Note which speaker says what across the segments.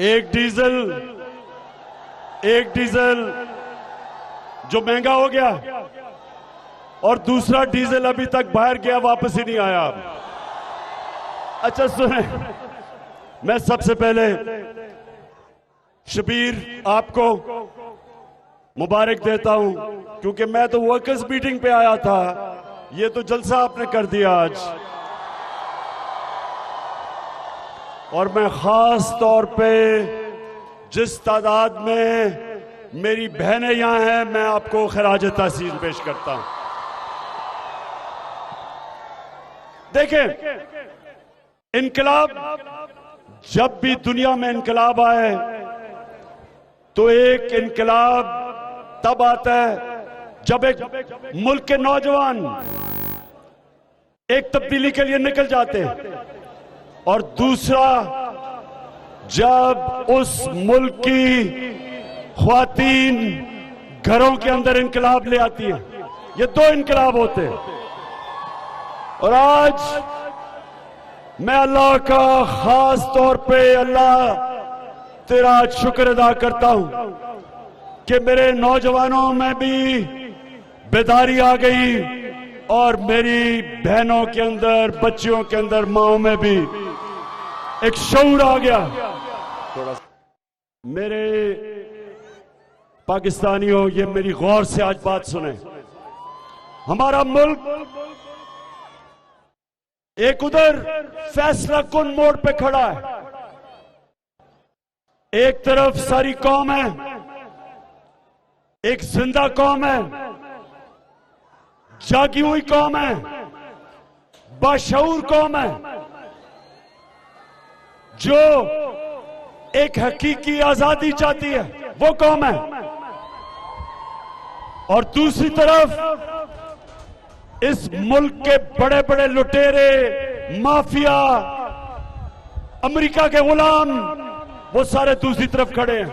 Speaker 1: एक डीजल जो महंगा हो गया और दूसरा डीजल अभी तक बाहर गया, वापस ही नहीं आया। अच्छा सुने, मैं सबसे पहले शबीर आपको मुबारक देता हूं, क्योंकि मैं तो वर्कर्स मीटिंग पे आया था, ये तो जलसा आपने कर दिया आज। और मैं खास तौर पे जिस तादाद में मेरी बहनें यहां हैं, मैं आपको खराज तहसीन पेश करता हूं। देखें, इनकलाब, जब भी दुनिया में इनकलाब आए तो एक इनकलाब तब आता है जब एक मुल्क के नौजवान एक तब्दीली के लिए निकल जाते हैं, और दूसरा जब उस मुल्क की ख्वातीन घरों के अंदर इनकलाब ले आती है। ये दो इनकलाब होते हैं। और आज मैं अल्लाह का खास तौर पे, अल्लाह तेरा शुक्र अदा करता हूं कि मेरे नौजवानों में भी बेदारी आ गई और मेरी बहनों के अंदर, बच्चियों के अंदर, माओं में भी एक शऊर आ गया। थोड़ा मेरे पाकिस्तानियों, ये मेरी गौर से आज बात सुने। हमारा मुल्क एक उधर फैसला कुन मोड़ पे खड़ा है। एक तरफ सारी कौम है, एक जिंदा कौम है, जागी हुई कौम है, बाशऊर कौम है, जो एक हकीकी आजादी चाहती है, वो कौम है। और दूसरी तरफ इस मुल्क के बड़े बड़े लुटेरे, माफिया, अमेरिका के गुलाम, वो सारे दूसरी तरफ खड़े हैं।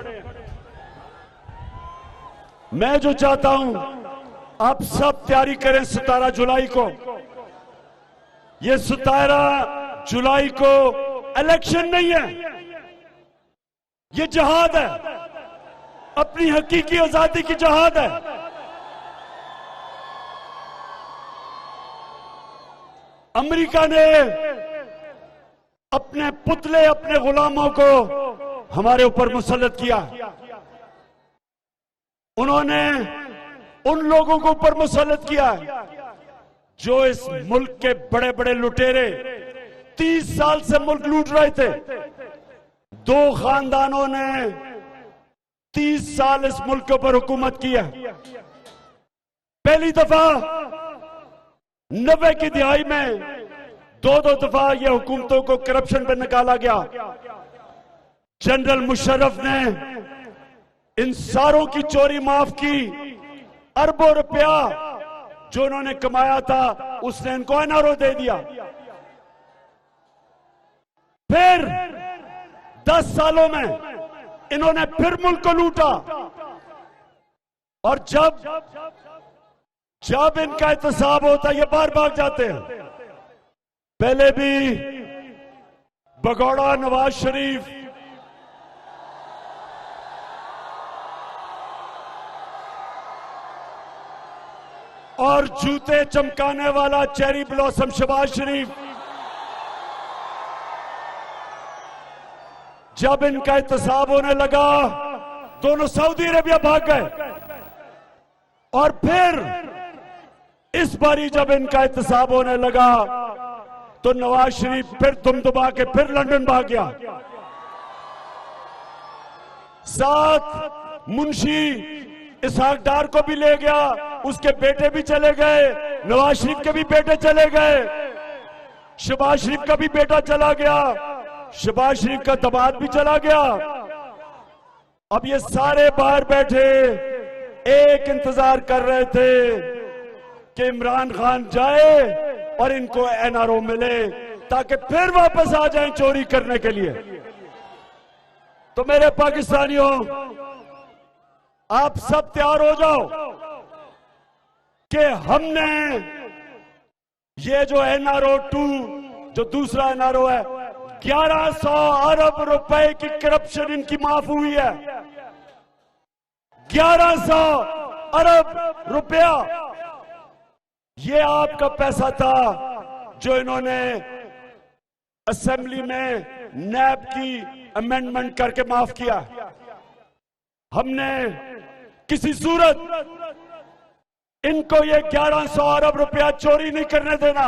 Speaker 1: मैं जो चाहता हूं, आप सब तैयारी करें 17 जुलाई को। ये 17 जुलाई को इलेक्शन नहीं है, ये जहाद है, अपनी हकीकी आजादी की जहाद है। अमेरिका ने अपने पुतले, अपने गुलामों को हमारे ऊपर मुसल्लत किया। उन्होंने उन लोगों को ऊपर मुसल्लत किया जो इस मुल्क के बड़े बड़े लुटेरे 30 साल से मुल्क लूट रहे थे। दो खानदानों ने 30 साल इस मुल्क के ऊपर हुकूमत की है। पहली दफा 90 की दिहाई में दो दफा ये हुकूमतों को करप्शन पर निकाला गया। जनरल मुशर्रफ ने इन सारों की चोरी माफ की। अरबों रुपया जो उन्होंने कमाया था, उसने इनको एनआरओ दे दिया। फिर 10 सालों में इन्होंने फिर मुल्क को लूटा। और जब इनका एहतसाब होता, ये बार भाग जाते हैं। पहले भी भगौड़ा नवाज शरीफ, और जूते चमकाने वाला चेरी ब्लॉसम शहबाज शरीफ, जब इनका एहतसाब होने लगा, दोनों सऊदी अरेबिया भाग गए। और फिर इस बारी जब इनका एहतसाब होने लगा, तो नवाज शरीफ फिर दुमदुमा के फिर लंदन भाग गया। साथ मुंशी इसहाक डार को भी ले गया, उसके बेटे भी चले गए, नवाज शरीफ के भी बेटे चले गए, शहबाज शरीफ का भी बेटा चला गया, शहबाज शरीफ का दमाद भी चला गया। अब ये सारे बाहर बैठे एक इंतजार कर रहे थे कि इमरान खान जाए और इनको एनआरओ मिले, ताकि फिर वापस आ जाएं चोरी करने के लिए। तो मेरे पाकिस्तानियों, आप सब तैयार हो जाओ कि हमने ये जो एनआरओ 2, जो दूसरा एनआरओ है, 1100 अरब रुपए की करप्शन इनकी माफ हुई है। 1100 अरब रुपया ये आपका पैसा था जो इन्होंने असेंबली में नैब की अमेंडमेंट करके माफ किया। हमने किसी सूरत इनको ये 1100 अरब रुपया चोरी नहीं करने देना।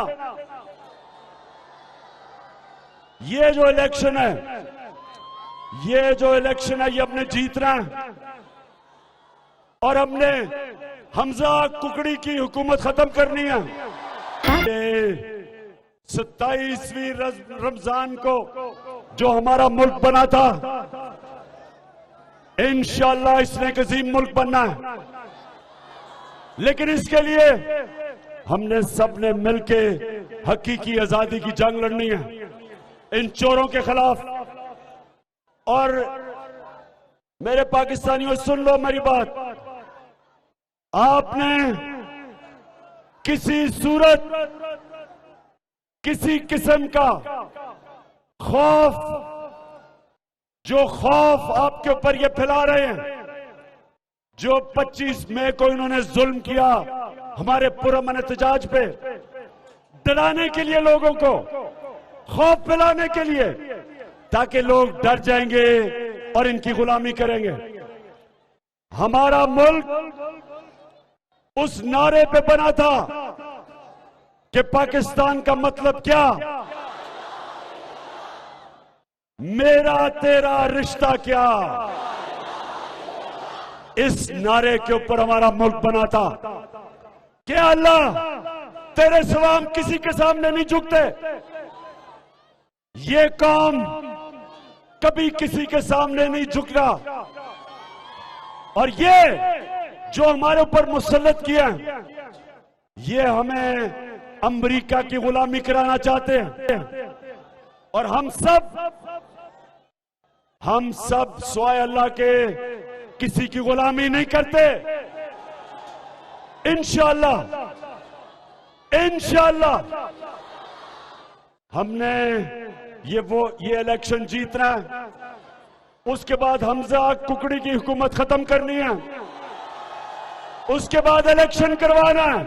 Speaker 1: ये जो इलेक्शन है ये हमने जीतना है और हमने हमजा कुकड़ी की हुकूमत खत्म करनी है। 27वीं रमजान को जो हमारा मुल्क बना था, इंशाअल्लाह इसने एक अजीम मुल्क बनना है। लेकिन इसके लिए हमने सबने मिलके हकीकी आजादी की जंग लड़नी है इन चोरों के खिलाफ। और मेरे पाकिस्तानियों सुन लो मेरी बात, आपने किसी सूरत किसी किस्म का खौफ, जो खौफ आपके ऊपर ये फैला रहे हैं, जो 25 मई को इन्होंने जुल्म किया हमारे पुरअमन एहतजाज पे, डराने के लिए लोगों को, खौफ फैलाने के लिए, ताकि लोग डर जाएंगे और इनकी गुलामी करेंगे। हमारा मुल्क उस नारे पे बना था कि पाकिस्तान का मतलब क्या, मेरा तेरा रिश्ता क्या, इस नारे के ऊपर हमारा मुल्क बना था कि अल्लाह तेरे सिवा हम किसी के सामने नहीं झुकते। ये कौम कभी किसी के सामने नहीं झुकना। और ये जो हमारे ऊपर मुसल्लत किया, ये हमें अमेरिका की गुलामी कराना चाहते हैं। और हम सब स्वाय अल्लाह के किसी की गुलामी नहीं करते। इंशाअल्लाह हमने ये इलेक्शन जीतना है। उसके बाद हमजा कुकड़ी की हुकूमत खत्म करनी है। उसके बाद इलेक्शन करवाना है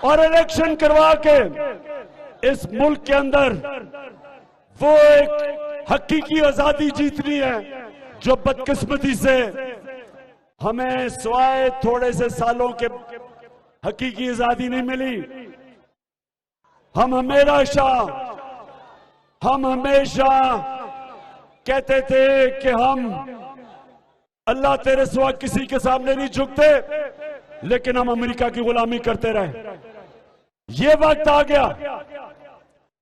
Speaker 1: और इलेक्शन करवा के इस मुल्क के अंदर वो एक हकीकी आजादी जीतनी है जो बदकिस्मती से हमें स्वाय थोड़े से सालों के हकीकी आजादी नहीं मिली। हम हमेशा कहते थे कि हम अल्लाह तेरे सिवा किसी के सामने नहीं झुकते, लेकिन हम अमेरिका की गुलामी करते रहे। ये वक्त आ गया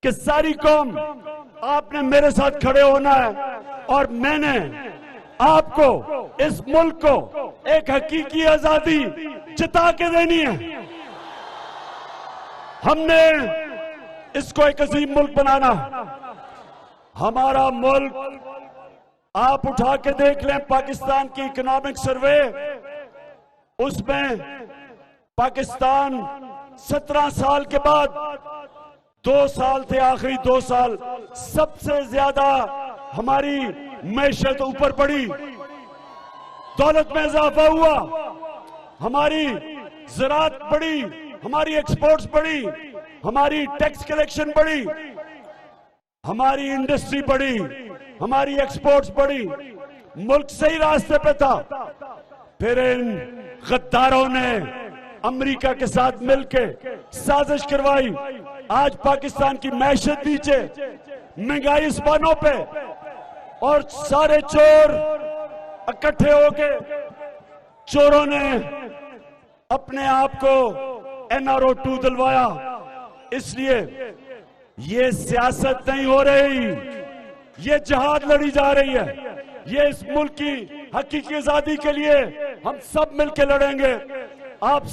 Speaker 1: कि सारी कौम आपने मेरे साथ खड़े होना है और मैंने आपको, इस मुल्क को एक हकीकी आजादी जिता के देनी है। हमने इसको एक अजीम मुल्क बनाना। हमारा मुल्क, आप उठा के देख लें पाकिस्तान की इकोनॉमिक सर्वे, उसमें पाकिस्तान 17 साल के बाद 2 साल थे, आखिरी 2 साल सबसे ज्यादा हमारी मैशत ऊपर बढ़ी, दौलत में इजाफा हुआ, हमारी ज़राअत बढ़ी, हमारी एक्सपोर्ट्स बढ़ी, हमारी टैक्स कलेक्शन बढ़ी, हमारी इंडस्ट्री बढ़ी, हमारी एक्सपोर्ट्स बढ़ी। मुल्क सही रास्ते पे था। फिर इन गद्दारों ने अमेरिका के साथ मिलकर साजिश करवाई। आज पाकिस्तान की मैशत नीचे, महंगाई इस्पानों पे, और सारे चोर इकट्ठे होके चोरों ने अपने आप को NRO 2 दिलवाया। इसलिए ये सियासत नहीं हो रही, ये जिहाद लड़ी जा रही है। ये इस मुल्क की हकीकी आजादी के लिए हम सब मिलकर लड़ेंगे। आप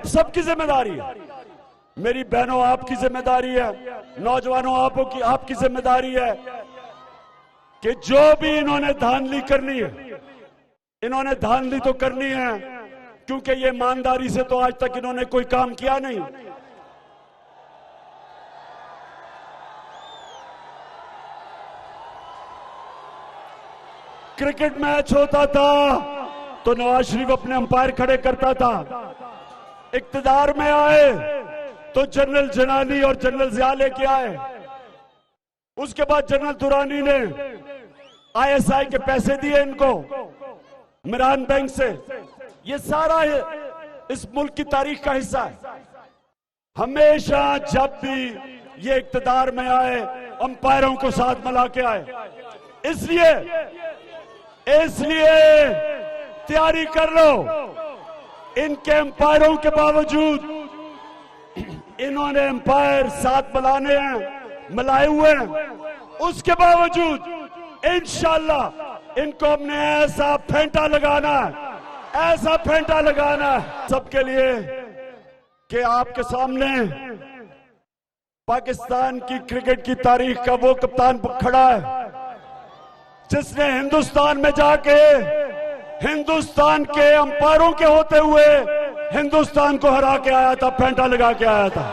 Speaker 1: सबकी जिम्मेदारी है, मेरी बहनों आपकी जिम्मेदारी है, नौजवानों आपकी जिम्मेदारी है कि जो भी इन्होंने धांधली करनी है, इन्होंने धांधली तो करनी है क्योंकि ये ईमानदारी से तो आज तक इन्होंने कोई काम किया नहीं। क्रिकेट मैच होता था तो नवाज शरीफ अपने अंपायर खड़े करता था। इक्तदार में आए तो जनरल जनानी और जनरल जिया लेके आए। उसके बाद जनरल दुरानी ने आईएसआई के पैसे दिए इनको मिरान बैंक से। ये सारा इस मुल्क की तारीख का हिस्सा है। हमेशा जब भी ये इक्तदार में आए अंपायरों को साथ मिला के आए। इसलिए तैयारी कर लो। इनके अंपायरों के बावजूद इन्होंने अंपायर साथ मिलाए हुए हैं। उसके बावजूद इंशाल्लाह इनको हमने ऐसा फेंटा लगाना है सबके लिए कि आपके सामने पाकिस्तान की क्रिकेट की तारीख का वो कप्तान खड़ा है जिसने हिंदुस्तान में जाके हिंदुस्तान के अंपायरों के होते हुए हिंदुस्तान को हरा के आया था, फेंटा लगा के आया था।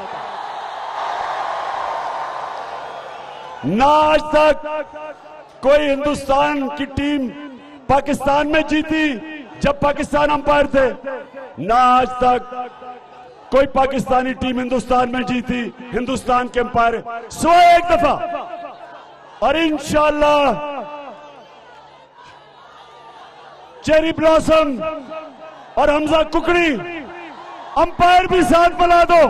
Speaker 1: ना आज तक कोई हिंदुस्तान की टीम पाकिस्तान में जीती जब पाकिस्तान अंपायर थे, ना आज तक कोई पाकिस्तानी टीम हिंदुस्तान में जीती हिंदुस्तान के अंपायर सिवाय एक दफा। और इंशाल्लाह चेरी ब्लॉसम और हमजा कुकड़ी अंपायर भी साथ मिला दो,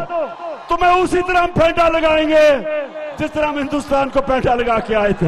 Speaker 1: तुम्हें उसी तरह हम फेंटा लगाएंगे जिस तरह हम हिंदुस्तान को फेंटा लगा के आए थे।